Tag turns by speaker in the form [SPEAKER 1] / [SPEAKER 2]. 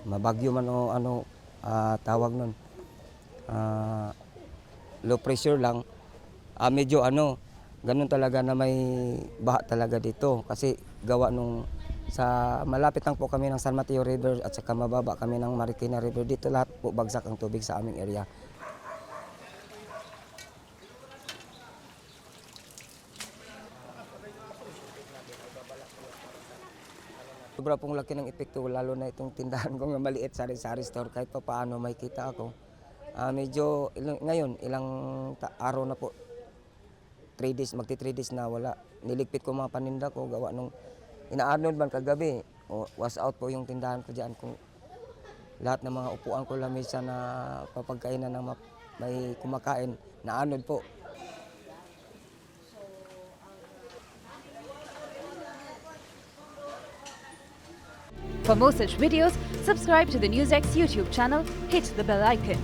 [SPEAKER 1] Mabagyo man o ano tawag nun. Low pressure lang. Medyo ano, ganun talaga na may baha talaga dito kasi gawa nung sa malapit lang po kami ng San Mateo River at saka mababa kami ng Marikina River. Dito lahat po bagsak ang tubig sa aming area. Sobra pong laki ng epekto, lalo na itong tindahan ko nga maliit, sari-sari store, kahit pa paano may kita ako. Medyo ngayon, ilang araw na po, 3 days, magti 3 days na wala. Niligpit ko mga paninda ko, gawa nung ina-Arnold man kagabi, was out po yung tindahan ko dyan. Kung lahat ng mga upuan ko, lamesa na papagkainan ng may kumakain, na-Arnold po.
[SPEAKER 2] For more such videos, subscribe to the NewsX YouTube channel, hit the bell icon.